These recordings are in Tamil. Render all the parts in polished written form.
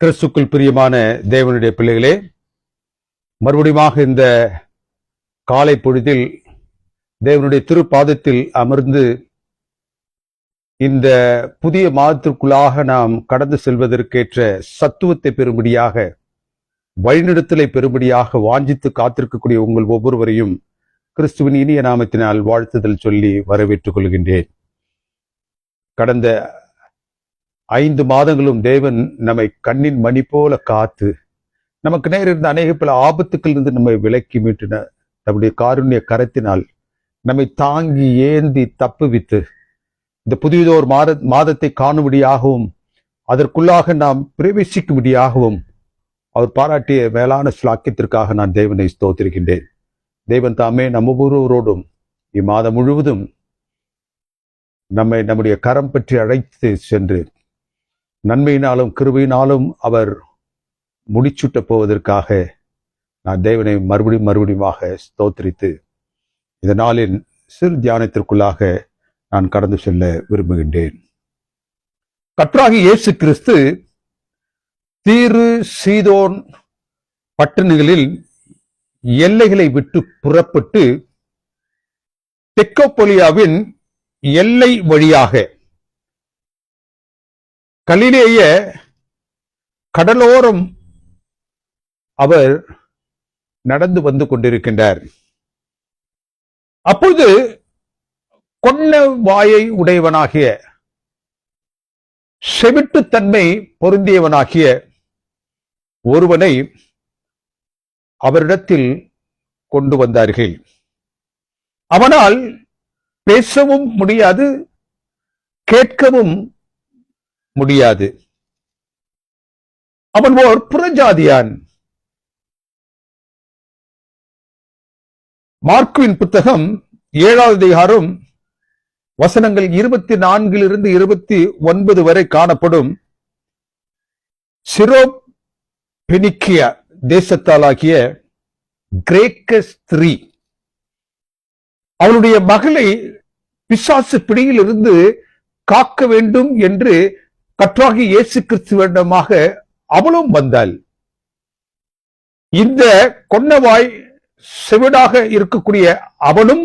கிறிஸ்துக்குள் பிரியமான தேவனுடைய பிள்ளைகளே, மறுபடியும் இந்த காலை பொழுதில் தேவனுடைய திருப்பாதத்தில் அமர்ந்து இந்த புதிய மாதத்திற்குள்ளாக நாம் கடந்து செல்வதற்கேற்ற சத்துவத்தை பெறும்படியாக, வழிநடத்தலை பெறும்படியாக வாஞ்சித்து காத்திருக்கக்கூடிய உங்கள் ஒவ்வொருவரையும் கிறிஸ்துவின் இனிய நாமத்தினால் வாழ்த்துதல் சொல்லி வரவேற்றுக் கொள்கின்றேன். கடந்த 5 மாதங்களும் தேவன் நம்மை கண்ணின் மணி போல காத்து நமக்கு நேரிருந்த அநேக பல ஆபத்துக்கள் இருந்து நம்மை விலக்கி மீட்டின நம்முடைய காருண்ய கரத்தினால் நம்மை தாங்கி ஏந்தி தப்புவித்து இந்த புதியதோர் மாதத்தை காணும்படியாகவும் அதற்குள்ளாக நாம் பிரவேசிக்கும்படியாகவும் அவர் பாராட்டிய மேலான ஸ்லாக்கியத்திற்காக நான் தேவனை ஸ்தோத்திருக்கின்றேன். தேவன் தாமே நம்ம ஒவ்வொருவரோடும் இம்மாதம் முழுவதும் நம்முடைய கரம் பற்றி அழைத்து சென்று நன்மையினாலும் கிருபையினாலும் அவர் முடிச்சுட்ட போவதற்காக நான் தேவனை மறுபடியுமாக ஸ்தோத்திரித்து இந்த நாளின் சிறு தியானத்திற்குள்ளாக நான் கடந்து செல்ல விரும்புகின்றேன். கர்த்தராகிய இயேசு கிறிஸ்து தீரு சீதோன் பட்டணங்களில் எல்லைகளை விட்டு புறப்பட்டு தெக்கப்பொலியாவின் எல்லை வழியாக கலிலேய கடலோரம் அவர் நடந்து வந்து கொண்டிருக்கின்றார். அப்பொழுது கொன்ன வாயை உடையவனாகிய, செவிட்டுத்தன்மை பொருந்தியவனாகிய ஒருவனை அவரிடத்தில் கொண்டு வந்தார்கள். அவனால் பேசவும் முடியாது, கேட்கவும் முடியாது. அவன் ஓர் புறஜாதியான். மார்க்குவின் புத்தகம் 7வது அதிகாரம் வசனங்கள் 24 29 வரை காணப்படும் சிரோபெனிக்கியா தேசத்தாலாகிய கிரேக்க ஸ்திரீ அவளுடைய மகளை பிசாசு பிடியில் இருந்து காக்க வேண்டும் என்று கர்த்தராகிய இயேசு கிறிஸ்துவிடமாக அவளும் வந்தாள். இந்த கொன்னவாய் செவிடாக இருக்கக்கூடிய அவளும்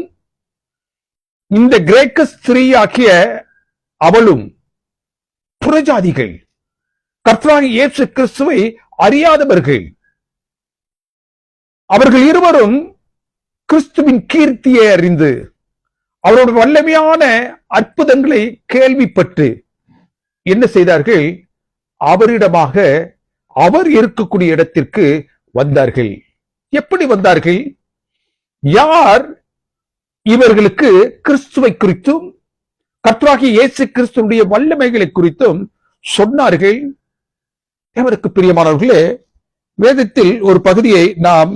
இந்த கிரேக்க ஸ்திரீயாகிய அவளும் புறஜாதிகள், கர்த்தராகிய இயேசு கிறிஸ்துவை அறியாதவர்கள். அவர்கள் இருவரும் கிறிஸ்துவின் கீர்த்தியை அறிந்து அவருடைய வல்லமையான அற்புதங்களை கேள்விப்பட்டு என்ன செய்தார்கள்? அவரிடமாக அவர் இருக்கக்கூடிய இடத்திற்கு வந்தார்கள். எப்படி வந்தார்கள்? யார் இவர்களுக்கு கிறிஸ்துவை குறித்தும் கர்த்தராகிய இயேசு கிறிஸ்துவுடைய வல்லமைகளை குறித்தும் சொன்னார்கள்? அவருக்கு பிரியமானவர்களே, வேதத்தில் ஒரு பகுதியை நாம்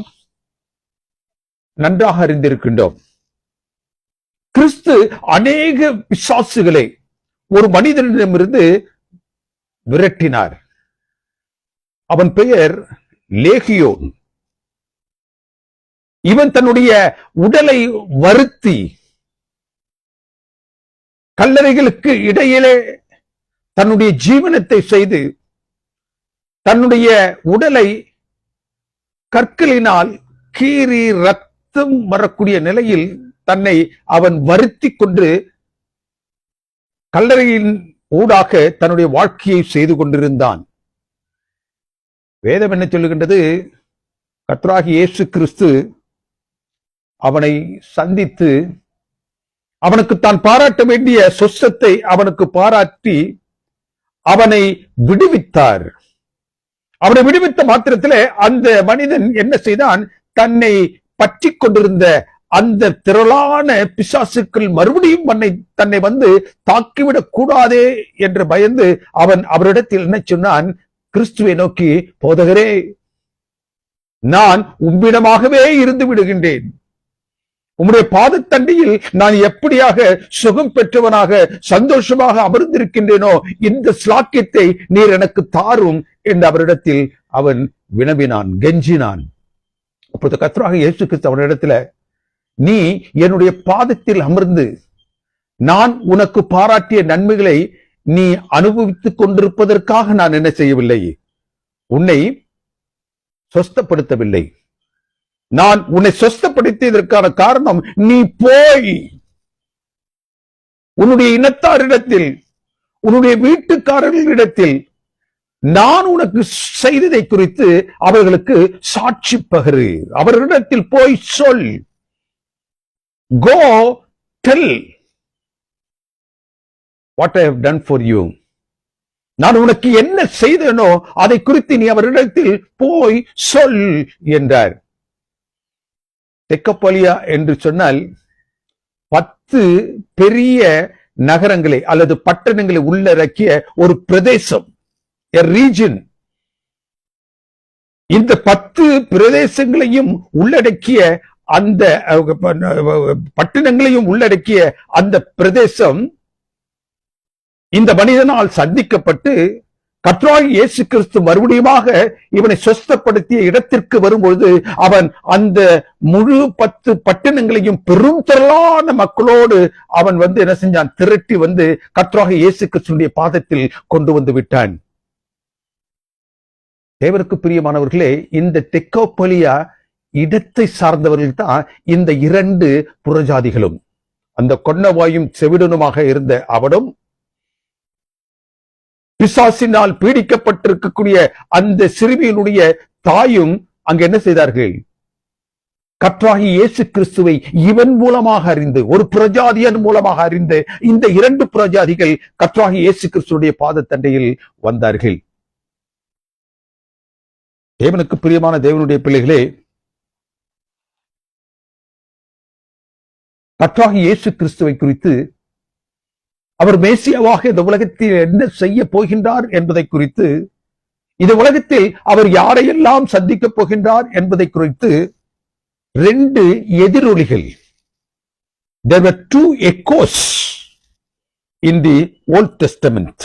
நன்றாக அறிந்திருக்கின்றோம். கிறிஸ்து அநேக பிசாசுகளை ஒரு மனிதனிடமிருந்து விரட்டினார். அவன் பெயர் லேகியோன். இவன் தன்னுடைய உடலை வருத்தி கல்லறைகளுக்கு இடையிலே தன்னுடைய ஜீவனத்தை செய்து தன்னுடைய உடலை கற்களினால் கீறி ரத்தம் வரக்கூடிய நிலையில் தன்னை அவன் வருத்தி கொண்டு கல்லறையின் ஊடாக தன்னுடைய வாழ்க்கையை செய்து கொண்டிருந்தான். வேதம் என்ன சொல்லுகின்றது? கர்த்தராகிய இயேசு கிறிஸ்து அவனை சந்தித்து அவனுக்கு தான் பாராட்ட வேண்டிய சொஸ்தத்தை அவனுக்கு பாராட்டி அவனை விடுவித்தார். அவனை விடுவித்த மாத்திரத்திலே அந்த மனிதன் என்ன செய்தான்? தன்னை பற்றி கொண்டிருந்த அந்த திரளான பிசாசுக்கள் மறுபடியும் தன்னை வந்து தாக்கிவிடக் கூடாதே என்று பயந்து அவன் அவரிடத்தில் என்ன சொன்னான்? கிறிஸ்துவை நோக்கி, போதகரே, நான் உம்மிடமாகவே இருந்து விடுகின்றேன். உம்முடைய பாதத்தண்டியில் நான் எப்படியாக சுகம் பெற்றவனாக சந்தோஷமாக அமர்ந்திருக்கின்றேனோ இந்த ஸ்லாக்கியத்தை நீர் எனக்கு தாரும் என்று அவரிடத்தில் அவன் வினவினான், கெஞ்சினான். அப்போது கர்த்தராகிய இயேசு கிறிஸ்து அவனிடத்துல, நீ என்னுடைய பாதத்தில் அமர்ந்து நான் உனக்கு பாராட்டிய நன்மைகளை நீ அனுபவித்துக் கொண்டிருப்பதற்காக நான் என்ன செய்யவில்லை, உன்னை சொஸ்தப்படுத்தவில்லை. நான் உன்னை சொஸ்தப்படுத்தியதற்கான காரணம், நீ போய் உன்னுடைய இனத்தாரிடத்தில், உன்னுடைய வீட்டுக்காரர்களிடத்தில் நான் உனக்கு செய்ததை குறித்து அவர்களுக்கு சாட்சி பகரு. அவர்களிடத்தில் போய் சொல். Go tell what I have done for you. நான் உனக்கு என்ன செய்தேனோ அதை குறித்து நீ அவரிடத்தில் போய் சொல் என்றார். தெக்கப்போலியா என்று சொன்னால் 10 பெரிய நகரங்களை அல்லது பட்டணங்களை உள்ளடக்கிய ஒரு பிரதேசம், a region. இந்த 10 பிரதேசங்களையும் உள்ளடக்கிய அந்த பட்டணங்களையும் உள்ளடக்கிய அந்த பிரதேசம் இந்த மனிதனால் சந்திக்கப்பட்டு கர்த்தராகிய இயேசு கிறிஸ்து மறுபடியுமாக இவனை சொஸ்தப்படுத்திய இடத்திற்கு வரும்பொழுது அவன் அந்த முழு 10 பட்டணங்களையும் பெரும் திரளான மக்களோடு அவன் என்ன செஞ்சான்? திரட்டி கர்த்தராகிய இயேசு கிறிஸ்துவினுடைய பாதத்தில் கொண்டு வந்து விட்டான். தேவனுக்கு பிரியமானவர்களே, இந்த தெக்கப்போலியா இடத்தை சார்ந்தவர்கள் தான் இந்த 2 புறஜாதிகளும். அந்த கொன்னவாயும் செவிடனுமாக இருந்த அவனும், பிசாசினால் பீடிக்கப்பட்டிருக்கக்கூடிய அந்த சிறுமியினுடைய தாயும் அங்க என்ன செய்தார்கள்? கர்த்தராகிய இயேசு கிறிஸ்துவை இவன் மூலமாக அறிந்து, ஒரு புறஜாதியன் மூலமாக அறிந்து இந்த 2 புறஜாதிகள் கர்த்தராகிய இயேசு கிறிஸ்துடைய பாதத்தண்டையில் வந்தார்கள். தேவனுக்கு பிரியமான தேவனுடைய பிள்ளைகளே, கர்த்தராகிய இயேசு கிறிஸ்துவை குறித்து, அவர் மேசியாவாக இந்த உலகத்தில் என்ன செய்ய போகின்றார் என்பதை குறித்து, இந்த உலகத்தில் அவர் யாரையெல்லாம் சந்திக்க போகின்றார் என்பதை குறித்து 2 எதிரொலிகள். There were 2 echoes in the Old Testament.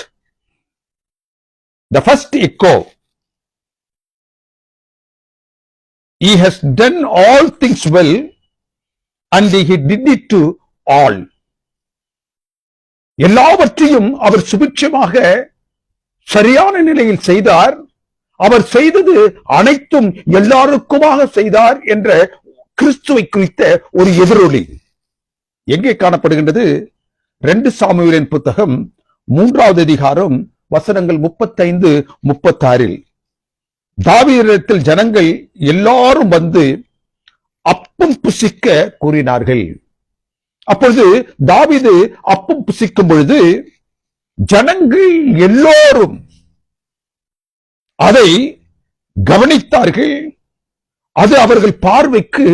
The first echo, he has done all things well and he did it to all. எல்லாவற்றையும் அவர் சுபிட்சமாக சரியான நிலையில் செய்தார். அவர் செய்தது அனைத்தும் எல்லாருக்குமாக செய்தார் என்ற கிறிஸ்துவை குறித்த ஒரு எதிரொலி எங்கே காணப்படுகின்றது? 2 சாமுவேலின் புத்தகம் 3வது அதிகாரம் வசனங்கள் 35-36. தாவீதிடத்தில் ஜனங்கள் எல்லாரும் அப்பம் புசிக்க கூறினார்கள். அப்பொழுது தாவீது அப்பம் புசிக்கும் பொழுது ஜனங்கள் எல்லோரும் அதை கவனித்தார்கள். அது அவர்கள் பார்வைக்கு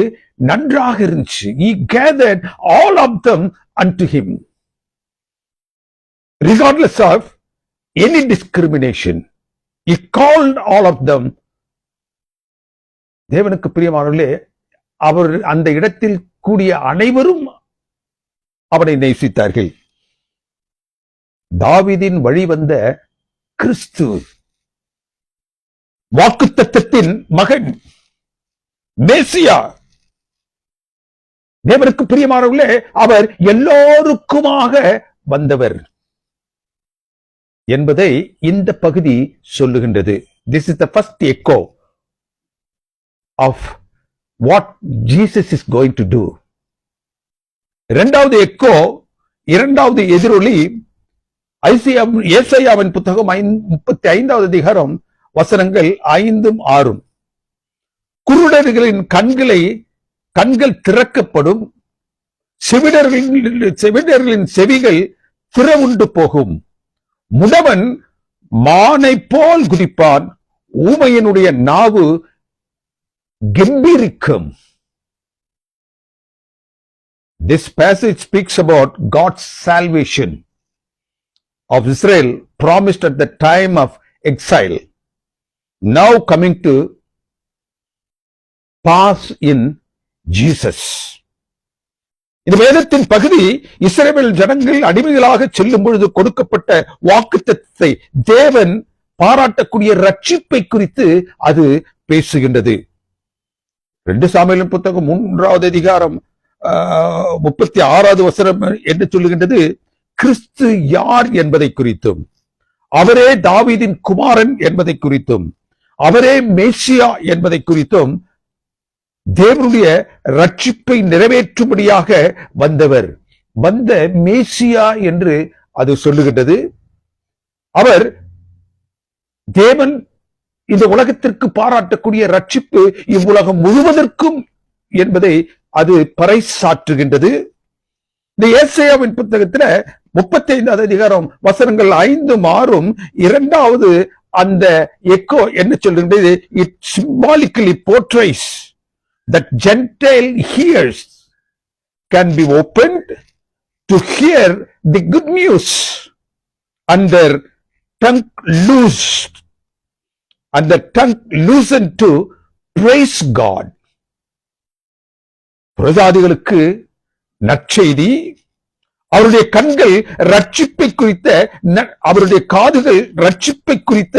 நன்றாக இருந்துச்சு. He gathered all of them unto him, regardless of any discrimination. He called all of them. தேவனுக்கு பிரியமானவர்களே, அவர் அந்த இடத்தில் கூடிய அனைவரும் அவனை நேசித்தார்கள். தாவீதின் வழி வந்த கிறிஸ்து, வாக்குத்தத்தத்தின் மகன், மேசியா, தேவனுக்கு பிரியமானவர்களே, அவர் எல்லோருக்குமாக வந்தவர் என்பதை இந்த பகுதி சொல்லுகின்றது. This is the first echo of what Jesus is going to do. 2வது எக்கோ, 2வது எதிரொலி ஏசாயாவின் புத்தகம் 35வது அதிகாரம் வசனங்கள் 5-6. குருடர்களின் கண்கள் திறக்கப்படும், செவிடர்களின் செவிகள் திறவுண்டு போகும், முடவன் மானை போல் குதிப்பான், ஊமையனுடைய நாவு கம்பீரிக்கும். This passage speaks about God's salvation of Israel promised at the time of exile, now coming to pass in Jesus. இந்த வேதத்தின் பகுதி இஸ்ரவேல் ஜனங்கள் அடிமைகளாக செல்லும் பொழுது கொடுக்கப்பட்ட வாக்குத்தத்தத்தை, தேவன் பாராட்டக்கூடிய ரட்சிப்பை குறித்து அது பேசுகின்றது. 2 சாமுவேலின் புத்தகம் 3வது அதிகாரம் 36வது வசனம் என்று சொல்லுகின்றது, கிறிஸ்து யார் என்பதை குறித்தும், அவரே தாவீதின் குமாரன் என்பதை குறித்தும், அவரே மேசியா என்பதை குறித்தும் தேவனுடைய ரட்சிப்பை நிறைவேற்றும்படியாக வந்த மேசியா என்று அது சொல்லுகின்றது. அவர் தேவன் இந்த உலகத்திற்கு பாராட்டக்கூடிய ரட்சிப்பு இவ்வுலகம் முழுவதற்கும் என்பதை அது பறைசாற்றுகின்றது. இந்த ஏசாயாவின் புத்தகத்துல 35வது அதிகாரம் வசனங்கள் 5, 6 இரண்டாவது அந்த எக்கோ என்ன சொல்லுகின்றது? It symbolically portrays that Gentile ears can be opened to hear the good news and their tongue loosed and the tongue loosened to praise God. பிரஜாதிகளுக்கு நற்செய்தி, அவருடைய கண்கள் ரட்சிப்பை குறித்த, அவருடைய காதுகள் ரட்சிப்பை குறித்த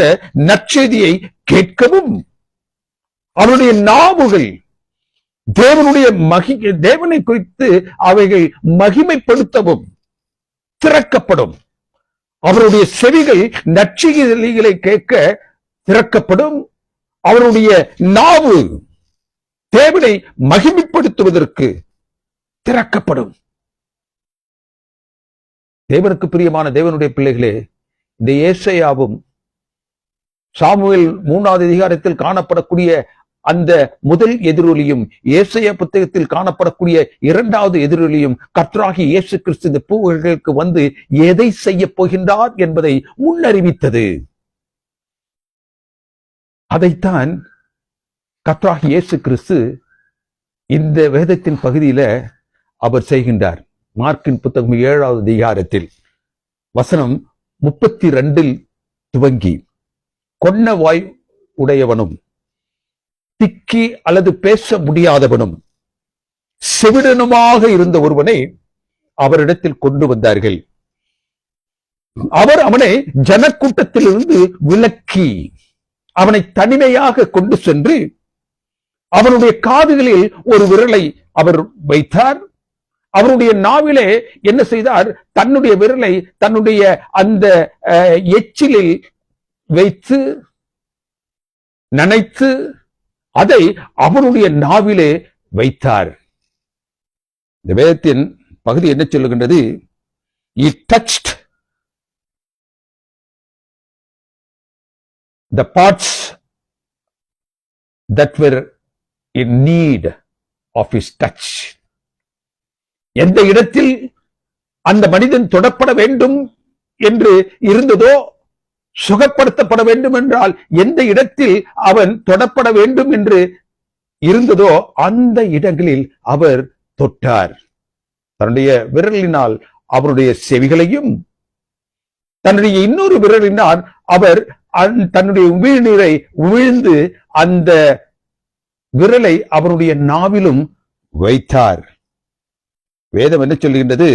நற்செய்தியை கேட்கவும், அவருடைய நாவுகள் தேவனை குறித்து அவைகள் மகிமைப்படுத்தவும் திறக்கப்படும். அவருடைய செவிகள் நற்செய்திகளை கேட்க திறக்கப்படும். அவருடைய நாவு தேவனை மகிமைப்படுத்துவதற்கு திறக்கப்படும். தேவனுக்கு பிரியமான தேவனுடைய பிள்ளைகளே, இந்த ஏசாயாவும் சாமுவேல் 3வது அதிகாரத்தில் காணப்படக்கூடிய அந்த முதல் எதிரொலியும், ஏசாயா புத்தகத்தில் காணப்படக்கூடிய 2வது எதிரொலியும் கர்த்தராகிய இயேசு கிறிஸ்து இந்த பூவுலகிற்கு வந்து எதை செய்ய போகின்றார் என்பதை முன்னறிவித்தது. அதைத்தான் கர்த்தராகிய இயேசு கிறிஸ்து இந்த வேதத்தின் பகுதியில அவர் செய்கின்றார். மார்க்கின் புத்தகம் 7வது அதிகாரத்தில் வசனம் 32 துவங்கி, கொன்ன வாய் உடையவனும் திக்கி அல்லது பேச முடியாதவனும் செவிடனுமாக இருந்த ஒருவனை அவரிடத்தில் கொண்டு வந்தார்கள். அவர் அவனை ஜனக்கூட்டத்திலிருந்து விலக்கி அவனை தனிமையாக கொண்டு சென்று அவனுடைய காதுகளில் ஒரு விரலை அவர் வைத்தார். அவருடைய நாவிலே என்ன செய்தார்? தன்னுடைய விரலை தன்னுடைய அந்த எச்சிலில் வைத்து நனைத்து அதை அவருடைய நாவிலே வைத்தார். இந்த வேதத்தின் பகுதி என்ன சொல்லுகின்றது? He touched the parts that were in need of his touch. எந்த இடத்தில் அந்த மனிதன் தொடப்பட வேண்டும் என்று இருந்ததோ, சுகப்படுத்தப்பட வேண்டும் என்றால் எந்த இடத்தில் அவன் தொடப்பட வேண்டும் என்று இருந்ததோ அந்த இடங்களில் அவர் தொட்டார். தன்னுடைய விரலினால் அவருடைய செவிகளையும், தன்னுடைய இன்னொரு விரலினால் அவர் தன்னுடைய உமிழ்நீரை உமிழ்ந்து அந்த விரலை அவருடைய நாவிலும் வைத்தார். வேதம் என்ன சொல்லுகின்றது?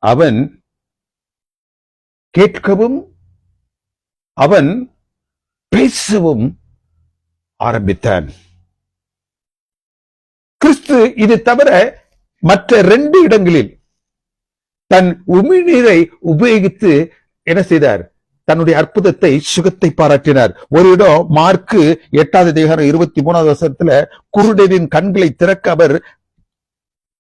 அவன் கேட்கவும் அவன் பேசவும் ஆரம்பித்தான். கிறிஸ்து இது தவிர மற்ற 2 இடங்களில் தன் உமிழ்நீரை உபயோகித்து என்ன செய்தார்? தன்னுடைய அற்புதத்தை, சுகத்தை பாராட்டினார். ஒரு இடம் மார்க்கு 8வது அதிகாரம் 23வது வசனத்துல குருடரின் கண்களை திறக்க அவர்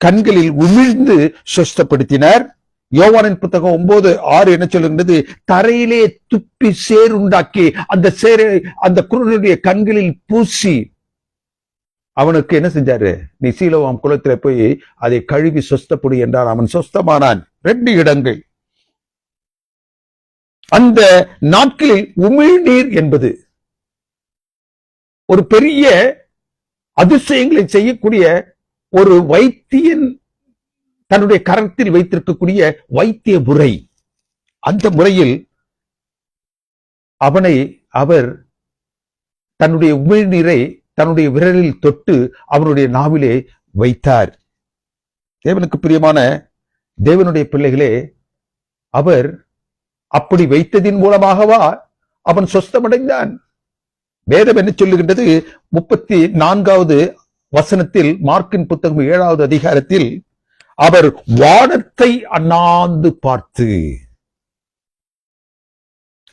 கண்களில் உமிழ்ந்து சுஸ்தப்படுத்தினார். யோவானின் புத்தகம் 9:6 என்ன சொல்லுகின்றது? தரையிலே துப்பி சேர் உண்டாக்கி அந்த சேரை அந்த குருடனுடைய கண்களில் பூசி அவனுக்கு என்ன செஞ்சாரு? நீ சீலோவாம் குளத்திலே போய் அதை கழுவி சொஸ்தப்படு என்றார். அவன் சொஸ்தமானான். 2 இடங்கள். அந்த நாட்களில் உமிழ்நீர் என்பது ஒரு பெரிய அதிசயங்களை செய்யக்கூடிய ஒரு வைத்தியன் தன்னுடைய கரத்தில் வைத்திருக்கக்கூடிய வைத்திய முறை. அந்த முறையில் அவர் தன்னுடைய உமிழ்நீரை தன்னுடைய விரலில் தொட்டு அவனுடைய நாவிலே வைத்தார். தேவனுக்கு பிரியமான தேவனுடைய பிள்ளைகளே, அவர் அப்படி வைத்ததின் மூலமாகவா அவன் சொஸ்தமடைந்தான்? வேதம் என்ன சொல்லுகின்றது? 34வது வசனத்தில், மார்க்கின் புத்தகம் 7வது அதிகாரத்தில், அவர் வானத்தை அண்ணாந்து பார்த்து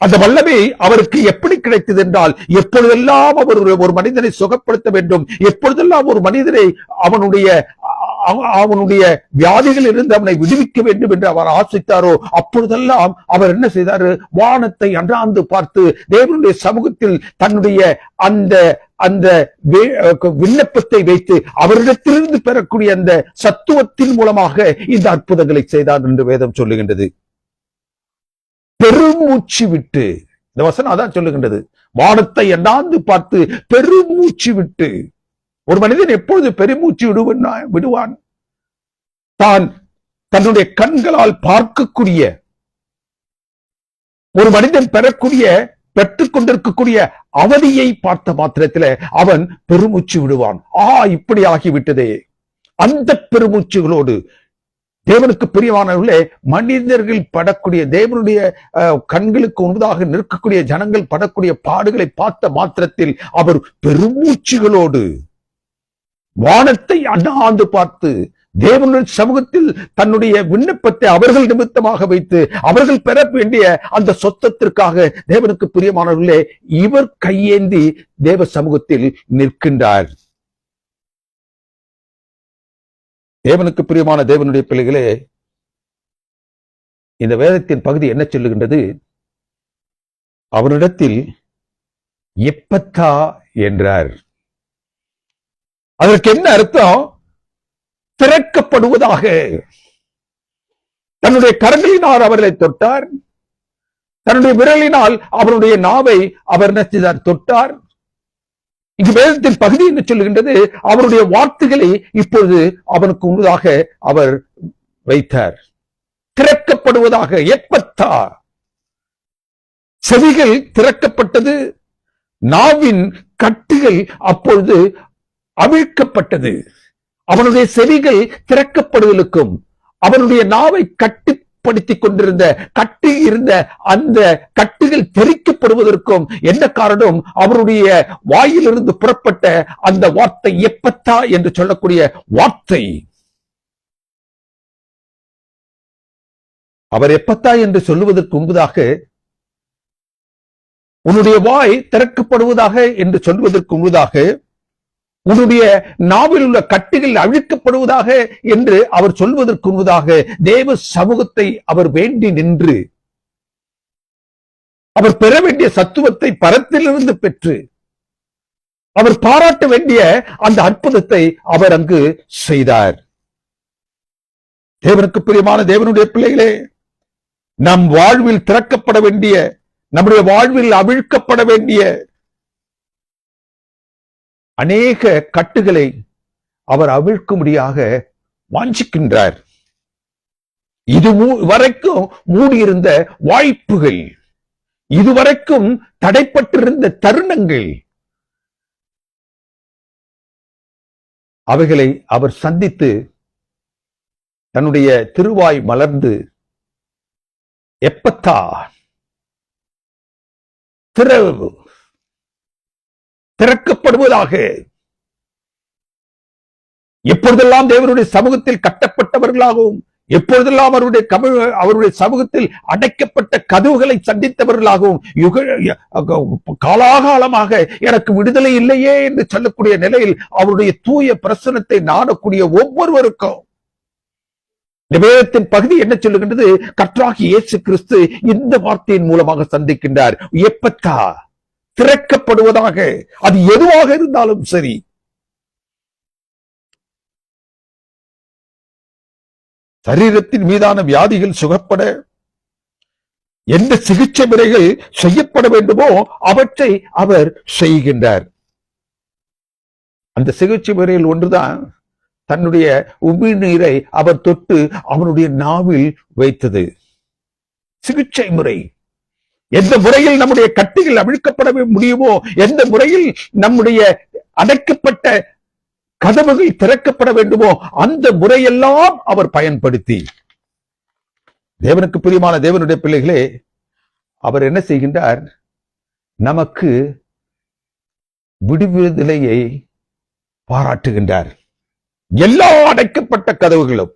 அந்த வல்லமை அவருக்கு எப்படி கிடைத்தது என்றால், எப்பொழுதெல்லாம் அவர் ஒரு மனிதனை சுகப்படுத்த வேண்டும், எப்பொழுதெல்லாம் ஒரு மனிதனை அவனுடைய வியாதிகள் இருந்து அவனை விடுவிக்க வேண்டும் என்று அவர் ஆசைத்தாரோ, அப்பொழுதெல்லாம் அவர் என்ன செய்தார்? வானத்தை அண்ணாந்து பார்த்து தேவனுடைய சமூகத்தில் தன்னுடைய அந்த விண்ணப்பத்தை வைத்து அவரிடத்திலிருந்து பெறக்கூடிய அந்த சத்துவத்தின் மூலமாக இந்த அற்புதங்களை செய்தார் என்று வேதம் சொல்லுகின்றது. பெருமூச்சு விட்டு, இந்த வசனம் அதான் சொல்லுகின்றது, வானத்தை அண்ணாந்து பார்த்து பெருமூச்சு விட்டு. ஒரு மனிதன் எப்பொழுது பெருமூச்சு விடுவான்? தான் தன்னுடைய கண்களால் பார்க்கக்கூடிய, ஒரு மனிதன் பெற்றுக் கொண்டிருக்கக்கூடிய அவதியை பார்த்த மாத்திரத்தில் அவன் பெருமூச்சு விடுவான். இப்படி ஆகிவிட்டதே. அந்த பெருமூச்சுகளோடு தேவனுக்கு பிரியமானவர்களே, மனிதர்கள் படக்கூடிய, தேவனுடைய கண்களுக்கு முன்பதாக நிற்கக்கூடிய ஜனங்கள் படக்கூடிய பாடுகளை பார்த்த மாத்திரத்தில் அவர் பெருமூச்சுகளோடு வானத்தை அண்ணாந்து பார்த்து தேவனுடைய சமூகத்தில் தன்னுடைய விண்ணப்பத்தை அவர்கள் நிமித்தமாக வைத்து அவர்கள் பெற வேண்டிய அந்த சொத்தத்திற்காக தேவனுக்கு பிரியமானவர்களே இவர் கையேந்தி தேவ சமூகத்தில் நிற்கின்றார். தேவனுக்கு பிரியமான தேவனுடைய பிள்ளைகளே, இந்த வேதத்தின் பகுதி என்ன சொல்லுகின்றது? அவரிடத்தில் எப்பத்தா என்றார். அதற்கு என்ன அர்த்தம்? திறக்கப்படுவதாக. தன்னுடைய கரங்களினால் அவர்களை தொட்டார், தன்னுடைய விரலினால் அவருடைய நாவை அவர் நச்சிதார் தொட்டார். இங்கு வேதத்தின் பகுதி என்று சொல்லுகின்றது, அவருடைய வார்த்தைகளை இப்பொழுது அவனுக்கு முன்னதாக அவர் வைத்தார். திறக்கப்படுவதாக. எப்பத்தா, செவிகள் திறக்கப்பட்டது, நாவின் கட்டுகள் அப்பொழுது அவிழ்க்கப்பட்டது. அவனுடைய செவிகள் திறக்கப்படுவதற்கும் அவனுடைய நாவை கட்டுப்படுத்திக் கொண்டிருந்த கட்டில் இருந்த அந்த கட்டுகள் தெரிக்கப்படுவதற்கும் என்ன காரணம்? அவருடைய வாயிலிருந்து புறப்பட்ட அந்த வார்த்தை எப்பத்தா என்று சொல்லக்கூடிய வார்த்தை. அவர் எப்பத்தா என்று சொல்லுவதற்கு முன்பதாக, உன்னுடைய வாய் திறக்கப்படுவதாக என்று சொல்வதற்கு முன்பதாக, உன்னுடைய நாவில் உள்ள கட்டுகள் அழிக்கப்படுவதாக என்று அவர் சொல்வதற்கு முன்பதாக தேவ சமூகத்தை அவர் வேண்டி நின்று அவர் பெற வேண்டிய சத்துவத்தை பரத்திலிருந்து பெற்று அவர் பாராட்ட வேண்டிய அந்த அற்புதத்தை அவர் அங்கு செய்தார். தேவனுக்கு பிரியமான தேவனுடைய பிள்ளைகளே, நம் வாழ்வில் திறக்கப்பட வேண்டிய, நம்முடைய வாழ்வில் அவிழ்க்கப்பட வேண்டிய அநேக கட்டுகளை அவர் அவிழ்க்கும்படியாக வாஞ்சிக்கின்றார். இதுவரைக்கும் மூடியிருந்த வாய்ப்புகள், இதுவரைக்கும் தடைப்பட்டிருந்த தருணங்கள், அவைகளை அவர் சந்தித்து தன்னுடைய திருவாய் மலர்ந்து எப்பத்தா, திறக்கப்படுவதாக. எப்பொழுதெல்லாம் தேவனுடைய சமூகத்தில் கட்டப்பட்டவர்களாகவும், எப்பொழுதெல்லாம் அவருடைய சமூகத்தில் அடைக்கப்பட்ட கதவுகளை சந்தித்தவர்களாகவும், காலாகாலமாக எனக்கு விடுதலை இல்லையே என்று சொல்லக்கூடிய நிலையில் அவருடைய தூய பிரசன்னத்தை நாடக்கூடிய ஒவ்வொருவருக்கும் இந்த வேதத்தின் பகுதி என்ன சொல்லுகின்றது? கர்த்தராகிய இயேசு கிறிஸ்து இந்த வார்த்தையின் மூலமாக சந்திக்கின்றார். எப்பத்தா, திறக்கப்படுவதாக. அது எதுவாக இருந்தாலும் சரி. சரீரத்தின் மீதான வியாதிகள் சுகப்பட எந்த சிகிச்சை முறைகள் செய்யப்பட வேண்டுமோ அவற்றை அவர் செய்கின்றார். அந்த சிகிச்சை முறையில் ஒன்றுதான் தன்னுடைய உமிழ்நீரை அவர் தொட்டு அவனுடைய நாவில் வைத்தது. சிகிச்சை முறை. எந்த முறையில் நம்முடைய கட்டிகள் அவிழ்க்கப்பட முடியுமோ, எந்த முறையில் நம்முடைய அடைக்கப்பட்ட கதவுகள் திறக்கப்பட வேண்டுமோ அந்த முறையெல்லாம் அவர் பயன்படுத்தி, தேவனுக்கு பிரியமான தேவனுடைய பிள்ளைகளே, அவர் என்ன செய்கின்றார்? நமக்கு விடுதலையை பாராட்டுகின்றார். எல்லா அடைக்கப்பட்ட கதவுகளும்,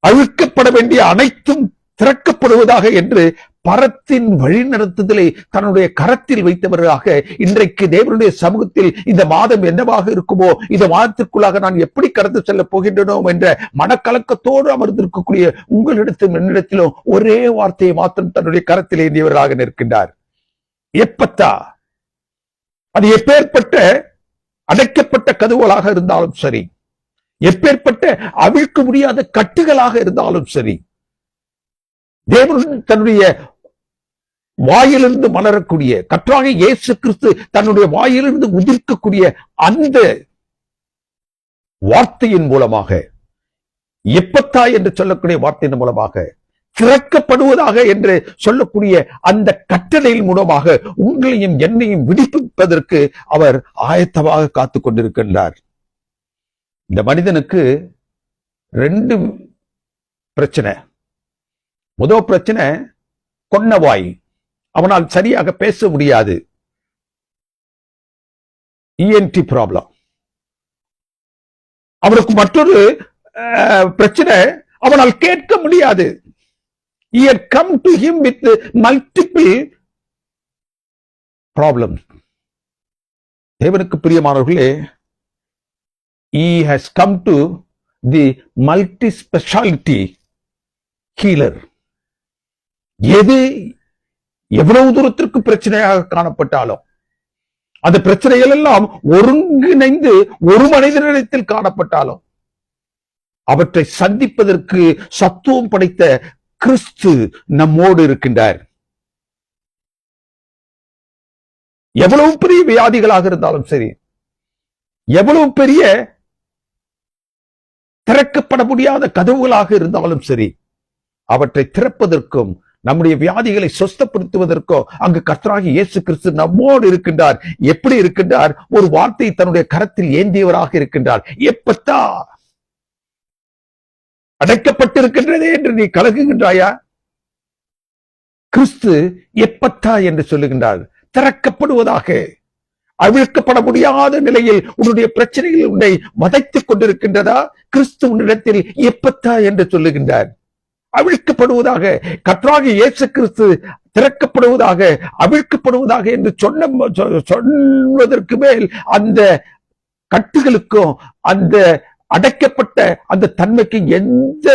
அவிழ்க்கப்பட வேண்டிய அனைத்தும் திறக்கப்படுவதாக என்று பரத்தின் வழிநடத்துதலை தன்னுடைய கரத்தில் வைத்தவர்களாக இன்றைக்கு தேவனுடைய சமூகத்தில் இந்த மாதம் என்னவாக இருக்குமோ, இந்த மாதத்திற்குள்ளாக நான் எப்படி கடந்து செல்ல போகின்றனோ என்ற மனக்கலக்கத்தோடு அமர்ந்திருக்கக்கூடிய உங்களிடத்திலும் என்னிடத்திலும் ஒரே வார்த்தையை மாத்திரம் தன்னுடைய கரத்தில் ஏந்தியவர்களாக நிற்கின்றார். எப்பத்தா, அது எப்பேற்பட்ட அடைக்கப்பட்ட கதவுகளாக இருந்தாலும் சரி, எப்பேற்பட்ட அவிழ்க்க முடியாத கட்டுகளாக இருந்தாலும் சரி, தேவன் தன்னுடைய வாயிலிருந்து மலரக்கூடிய கர்த்தராகிய இயேசு கிறிஸ்து தன்னுடைய வாயிலிருந்து உதிர்க்கக்கூடிய அந்த வார்த்தையின் மூலமாக, எப்பத்தா என்று சொல்லக்கூடிய வார்த்தையின் மூலமாக, திறக்கப்படுவதாக என்று சொல்லக்கூடிய அந்த கட்டளையின் மூலமாக உங்களையும் என்னையும் விடுவிப்பதற்கு அவர் ஆயத்தமாக காத்துக் கொண்டிருக்கின்றார். இந்த மனிதனுக்கு 2 பிரச்சனை. முதல் பிரச்சனை கொன்னவாய், அவனால் சரியாக பேச முடியாது, இஎன்டி ப்ராப்ளம். அவனுக்கு மற்றொரு பிரச்சனை, அவனால் கேட்க முடியாது. He had come to him with multiple problems. தேவனுக்கு பிரியமானவர்களே, he has come to the multi-speciality healer. எது எவ்வளவு தூரத்திற்கு பிரச்சனையாக காணப்பட்டாலும் அந்த பிரச்சனைகள் எல்லாம் ஒருங்கிணைந்து ஒரு மனிதனிடத்தில் காணப்பட்டாலும் அவற்றை சந்திப்பதற்கு சத்துவம் படைத்த கிறிஸ்து நம்மோடு இருக்கின்றார். எவ்வளவு பெரிய வியாதிகளாக இருந்தாலும் சரி, எவ்வளவு பெரிய திறக்கப்பட முடியாத கதவுகளாக இருந்தாலும் சரி, அவற்றை திறப்பதற்கும் நம்முடைய வியாதிகளை சொஸ்தப்படுத்துவதற்கும் அங்கு கர்த்தராகிய இயேசு கிறிஸ்து நம்மோடு இருக்கின்றார். எப்படி இருக்கின்றார்? ஒரு வார்த்தை தன்னுடைய கரத்தில் ஏந்தியவராக இருக்கின்றார். எப்பத்தா, அடைக்கப்பட்டிருக்கின்றதே என்று நீ கலங்குகின்றாயா? கிறிஸ்து எப்பத்தா என்று சொல்லுகின்றார். திறக்கப்படுவதாக. அவிழ்க்கப்பட முடியாத நிலையில் உன்னுடைய பிரச்சனைகள் உன்னை வதைத்துக் கொண்டிருக்கின்றதா? கிறிஸ்து உன்னிடத்தில் எப்பத்தா என்று சொல்லுகின்றார். அவிழ்க்கப்படுவதாக. கர்த்தராகிய இயேசு கிறிஸ்து திறக்கப்படுவதாக, அவிழ்க்கப்படுவதாக என்று சொல்வதற்கு மேல் அந்த கட்டுகளுக்கும் அந்த அடைக்கப்பட்ட அந்த தன்மைக்கு எந்த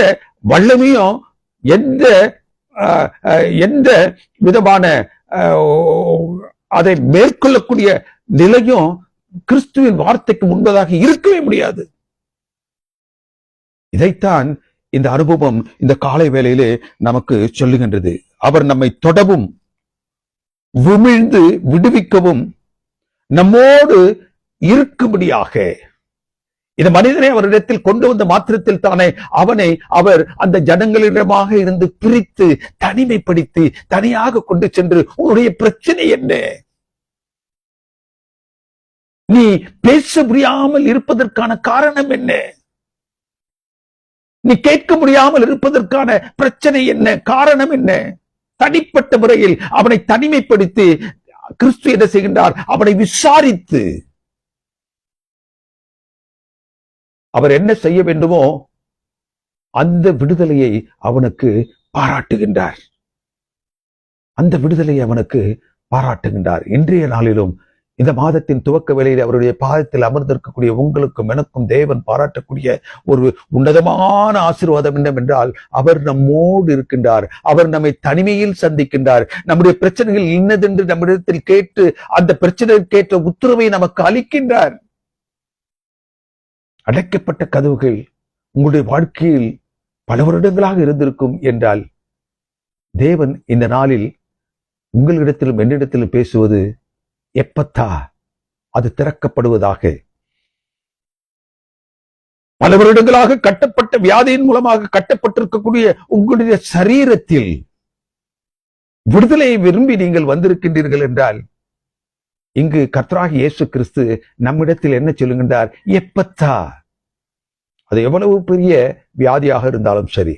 வல்லமையும் எந்த விதமான அதை மேற்கொள்ளக்கூடிய நிலையும் கிறிஸ்துவின் வார்த்தைக்கு முன்பதாக இருக்கவே முடியாது. இதைத்தான் இந்த அனுபவம் இந்த காலை வேளையிலே நமக்கு சொல்லுகின்றது. அவர் நம்மை தொடவும் விமிழ்ந்து விடுவிக்கவும் நம்மோடு இருக்கும்படியாக இந்த மனிதனை அவரிடத்தில் கொண்டு வந்த மாத்திரத்தில் தானே அவனை அவர் அந்த ஜனங்களிடமாக இருந்து பிரித்து தனிமைப்படுத்தி தனியாக கொண்டு சென்று உன்னுடைய பிரச்சனை என்ன, நீ பேச முடியாமல் இருப்பதற்கான காரணம் என்ன, நீ கேட்க முடியாமல் இருப்பதற்கான பிரச்சனை என்ன, காரணம் என்ன, தனிப்பட்ட முறையில் அவனை தனிமைப்படுத்தி கிறிஸ்து என்ன செய்கின்றார்? அவனை விசாரித்து அவர் என்ன செய்ய வேண்டுமோ அந்த விடுதலையை அவனுக்கு பாராட்டுகின்றார். அந்த விடுதலையை அவனுக்கு பாராட்டுகின்றார். இன்றைய நாளிலும் இந்த மாதத்தின் துவக்க வேளையில் அவருடைய பாதத்தில் அமர்ந்திருக்கக்கூடிய உங்களுக்கும் எனக்கும் தேவன் பாராட்டக்கூடிய ஒரு உன்னதமான ஆசீர்வாதம் என்னவென்றால், அவர் நம்மோடு இருக்கின்றார். அவர் நம்மை தனிமையில் சந்திக்கின்றார். நம்முடைய பிரச்சனைகள் இன்னதென்று நம்மிடத்தில் கேட்டு அந்த பிரச்சனைக்கு கேட்ட உத்தரவை நமக்கு அளிக்கின்றார். அடைக்கப்பட்ட கதவுகள் உங்களுடைய வாழ்க்கையில் பல வருடங்களாக இருந்திருக்கும் என்றால், தேவன் இந்த நாளில் உங்களிடத்திலும் என்னிடத்திலும் பேசுவது எப்பத்தா, அது திறக்கப்படுவதாக. பல வருடங்களாக கட்டப்பட்ட வியாதியின் மூலமாக கட்டப்பட்டிருக்கக்கூடிய உங்களுடைய சரீரத்தில் விடுதலையை விரும்பி நீங்கள் வந்திருக்கின்றீர்கள் என்றால், இங்கு கர்த்தராகிய இயேசு கிறிஸ்து நம்மிடத்தில் என்ன சொல்லுகின்றார்? எப்பத்தா. அது எவ்வளவு பெரிய வியாதியாக இருந்தாலும் சரி,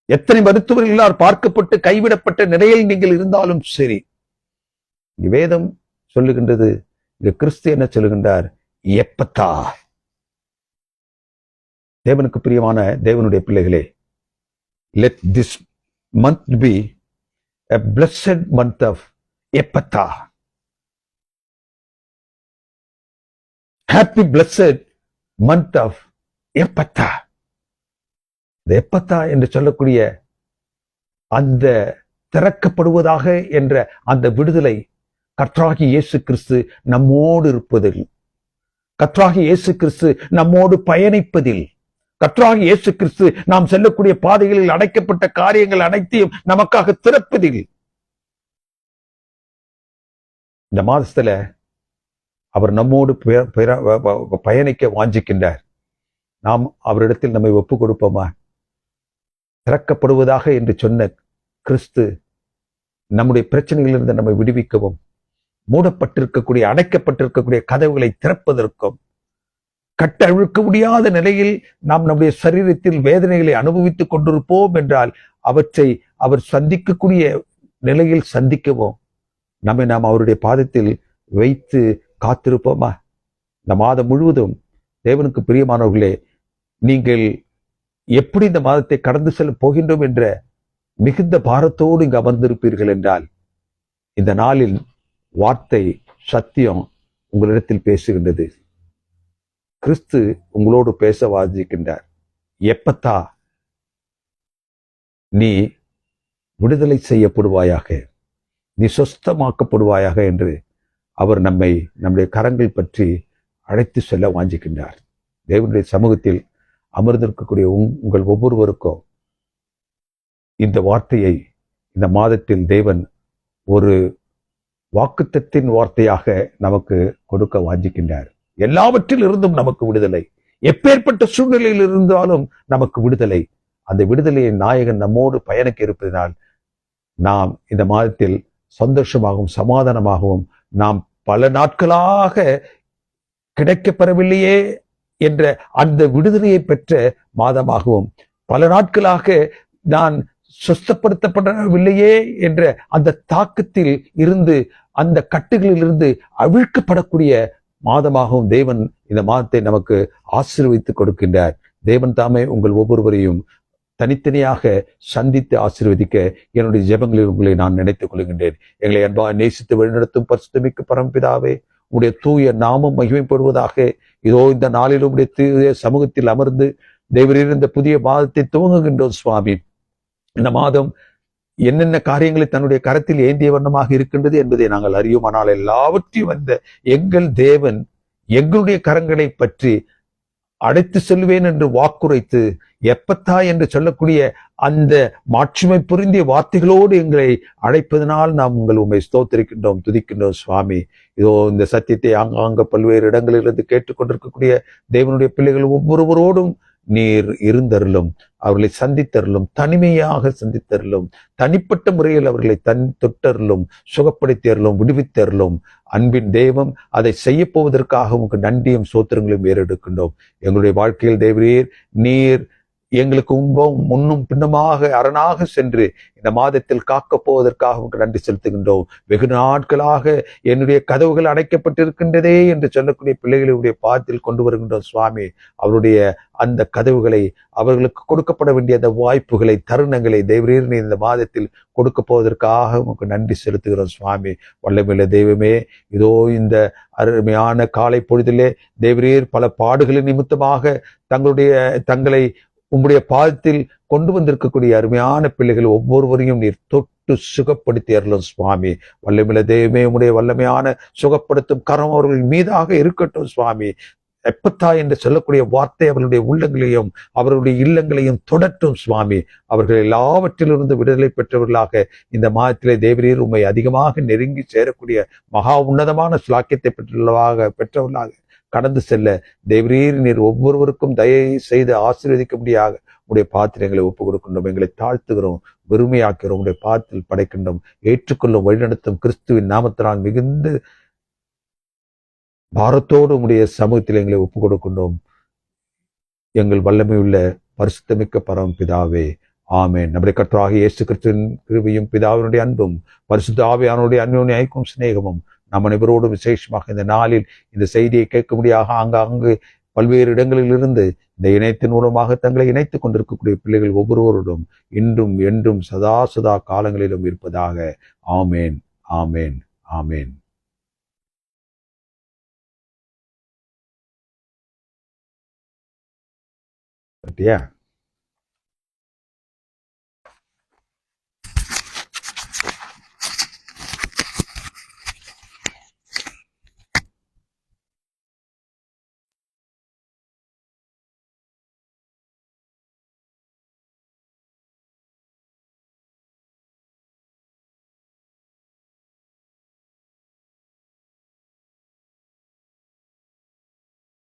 எத்தனை மருத்துவர்களால் பார்க்கப்பட்டு கைவிடப்பட்ட நிலையில் நீங்கள் இருந்தாலும் சரி, வேதம் சொல்லுகின்றது, இங்க கிறிஸ்து என்ன சொல்லுகின்றார்? எப்பத்தா. தேவனுக்கு பிரியமான தேவனுடைய பிள்ளைகளே, let this month be a blessed month of Ephatha. Happy blessed month of Ephatha. இந்த எப்பத்தா என்று சொல்லக்கூடிய அந்த திறக்கப்படுவதாக என்ற அந்த விடுதலை கர்த்தராகிய இயேசு கிறிஸ்து நம்மோடு இருப்பதில், கர்த்தராகிய இயேசு கிறிஸ்து நம்மோடு பயணிப்பதில், கர்த்தராகிய இயேசு கிறிஸ்து நாம் செல்லக்கூடிய பாதைகளில் அடைக்கப்பட்ட காரியங்கள் அனைத்தையும் நமக்காக திறப்பதில், இந்த மாதத்துல அவர் நம்மோடு பயணிக்க வாஞ்சிக்கின்றார். நாம் அவரிடத்தில் நம்மை ஒப்பு கொடுப்போமா? திறக்கப்படுவதாக என்று சொன்ன கிறிஸ்து நம்முடைய பிரச்சனைகளிலிருந்து நம்மை விடுவிக்கவும், மூடப்பட்டிருக்கக்கூடிய அடைக்கப்பட்டிருக்கக்கூடிய கதவுகளை திறப்பதற்கும், கட்டவிழ்க்க முடியாத நிலையில் நாம் நம்முடைய சரீரத்தில் வேதனைகளை அனுபவித்துக் கொண்டிருப்போம் என்றால் அவற்றை அவர் சந்திக்கக்கூடிய நிலையில் சந்திக்கவும் நம்மை நாம் அவருடைய பாதத்தில் வைத்து காத்திருப்போமா? இந்த மாதம் முழுவதும் தேவனுக்கு பிரியமானவர்களே, நீங்கள் எப்படி இந்த மாதத்தை கடந்து செல்ல போகின்றோம் என்ற மிகுந்த பாரத்தோடு இங்கு அமர்ந்திருப்பீர்கள் என்றால், இந்த நாளில் வார்த்தை சத்தியம் உங்களிடத்தில் பேசுகின்றது. கிறிஸ்து உங்களோடு பேச வாஞ்சிக்கின்றார். எப்பத்தா, நீ விடுதலை செய்யப்படுவாயாக, நீ சொஸ்தமாக்கப்படுவாயாக என்று அவர் நம்முடைய கரங்கள் பற்றி அழைத்து செல்ல வாஞ்சிக்கின்றார். தேவனுடைய சமூகத்தில் அமர்ந்திருக்கக்கூடிய உங்கள் ஒவ்வொருவருக்கும் இந்த வார்த்தையை இந்த மாதத்தில் தேவன் ஒரு வாக்குத்தத்தின் வார்த்தையாக நமக்கு கொடுக்க வாஞ்சிக்கின்றார். எல்லாவற்றில் இருந்தும் நமக்கு விடுதலை, எப்பேற்பட்ட சூழ்நிலையில் இருந்தாலும் நமக்கு விடுதலை. அந்த விடுதலையை நாயகன் நம்மோடு பயணிக்க இருப்பதனால் நாம் இந்த மாதத்தில் சந்தோஷமாகவும் சமாதானமாகவும், நாம் பல நாட்களாக கிடைக்கப்பெறவில்லையே என்ற அந்த விடுதலையை பெற்ற மாதமாகவும், பல நாட்களாக நான் சுத்தப்படுத்தப்படவில்லையே என்ற அந்த தாக்கத்தில் இருந்து, அந்த கட்டுகளில் இருந்து அவிழ்க்கப்படக்கூடிய மாதமாகவும் தேவன் இந்த மாதத்தை நமக்கு ஆசீர்வதித்து கொடுக்கின்றார். தேவன் தாமே உங்கள் ஒவ்வொருவரையும் தனித்தனியாக சந்தித்து ஆசீர்வதிக்க என்னுடைய ஜெபங்களில் உங்களை நான் நினைத்துக் கொள்கின்றேன். எங்களை அன்பாக நேசித்து வழிநடத்தும் பரிசுத்தமிக்க பரம்பிதாவே, உடைய தூய நாமம் மகிமைப்படுவதாக. இதோ இந்த நாளில் உடைய தூய சமூகத்தில் அமர்ந்து தேவரீர் இந்த புதிய மாதத்தை துவங்குகின்றோம் சுவாமி. இந்த மாதம் என்னென்ன காரியங்களை தன்னுடைய கரத்தில் ஏந்திய வண்ணமாக இருக்கின்றது என்பதை நாங்கள் அறியோம். ஆனால் எல்லாவற்றையும் வந்த எங்கள் தேவன் எங்களுடைய கரங்களை பற்றி அடைத்து செல்வேன் என்று வாக்குரைத்து, எப்பத்தா என்று சொல்லக்கூடிய அந்த மாட்சிமை புரிந்திய வார்த்தைகளோடு எங்களை அழைப்பதனால் நாம் உண்மை ஸ்தோத்திரிக்கின்றோம், துதிக்கின்றோம் சுவாமி. இதோ இந்த சத்தியத்தை ஆங்காங்க பல்வேறு இடங்களிலிருந்து கேட்டுக்கொண்டிருக்கக்கூடிய தேவனுடைய பிள்ளைகள் ஒவ்வொருவரோடும் நீர் இருந்தருளும், அவர்களை சந்தித்தருளும், தனிமையாக சந்தித்தருளும், தனிப்பட்ட முறையில் அவர்களை தொட்டருளும், சுகப்படுத்தியருளும், விடுவித்தருளும். அன்பின் தெய்வம் அதை செய்ய போவதற்காக உங்களுக்கு நன்றியும் சோத்திரங்களையும் ஏறெடுக்கின்றோம். எங்களுடைய வாழ்க்கையில் தேவரீர் நீர் எங்களுக்கு முன்னும் பின்னமாக அரணாக சென்று இந்த மாதத்தில் காக்க போவதற்காக உங்களுக்கு நன்றி செலுத்துகின்றோம். வெகு நாட்களாக என்னுடைய கதவுகள் அடைக்கப்பட்டிருக்கின்றதே என்று சொல்லக்கூடிய பிள்ளைகளுடைய பாதத்தில் கொண்டு வருகின்றோம் சுவாமி. அவருடைய அந்த கதவுகளை, அவர்களுக்கு கொடுக்கப்பட வேண்டிய அந்த வாய்ப்புகளை, தருணங்களை தேவரீர் இந்த மாதத்தில் கொடுக்க போவதற்காக உங்களுக்கு நன்றி செலுத்துகிறோம் சுவாமி. வல்லமையுள்ள தெய்வமே, இதோ இந்த அருமையான காலை பொழுதிலே தேவரீர் பல பாடுகளின் நிமித்தமாக தங்களை உம்முடைய பாதத்தில் கொண்டு வந்திருக்கக்கூடிய அருமையான பிள்ளைகள் ஒவ்வொருவரையும் நீர் தொட்டு சுகப்படுத்தி அருளும் சுவாமி. வல்லமையுள்ள தெய்வமே, உம்முடைய வல்லமையான சுகப்படுத்தும் கரம் அவர்கள் மீதாக இருக்கட்டும் சுவாமி. எப்பத்தா என்று சொல்லக்கூடிய வார்த்தை அவர்களுடைய உள்ளங்களையும் அவர்களுடைய இல்லங்களையும் தொடட்டும் சுவாமி. அவர்கள் எல்லாவற்றிலிருந்து விடுதலை பெற்றவர்களாக இந்த மாதத்திலே தேவரீர் உம்மை அதிகமாக நெருங்கி சேரக்கூடிய மகா உன்னதமான சுலாக்கியத்தை பெற்றவர்களாக கடந்து செல்ல தேவரீர் நீர் ஒவ்வொருவருக்கும் தயை செய்து ஆசீர்வதிக்கும்படியாக உடைய பாத்திரங்களை ஒப்புக் கொடுக்கின்றோம். எங்களை தாழ்த்துகிறோம், வெறுமையாக்கிறோம், உடைய பாத்திரத்தில் படைக்கின்றோம். ஏற்றுக்கொள்ளும், வழிநடத்தும் கிறிஸ்துவின் நாமத்தினால் மிகுந்த பாரத்தோடு உடைய சமூகத்தில் எங்களை ஒப்புக் கொடுக்கின்றோம். எங்கள் வல்லமையுள்ள பரிசுத்தமிக்க பரம பிதாவே, ஆமென். நம்முடைய கர்த்தராகிய இயேசு கிறிஸ்துவின் கிருபையும் பிதாவினுடைய அன்பும் பரிசுத்த ஆவியானவருடைய அன்பின் ஐக்கியமும் சிநேகமும் நம் அனைவரோடு விசேஷமாக இந்த நாளில் இந்த செய்தியை கேட்கும்படியாக ஆங்காங்கு பல்வேறு இடங்களிலிருந்து இந்த இணையத்தின் மூலமாக தங்களை இணைத்துக் கொண்டிருக்கக்கூடிய பிள்ளைகள் ஒவ்வொருவரோடும் இன்றும் என்றும் சதா சதா காலங்களிலும் இருப்பதாக. ஆமேன், ஆமேன், ஆமேன். பட்டியா?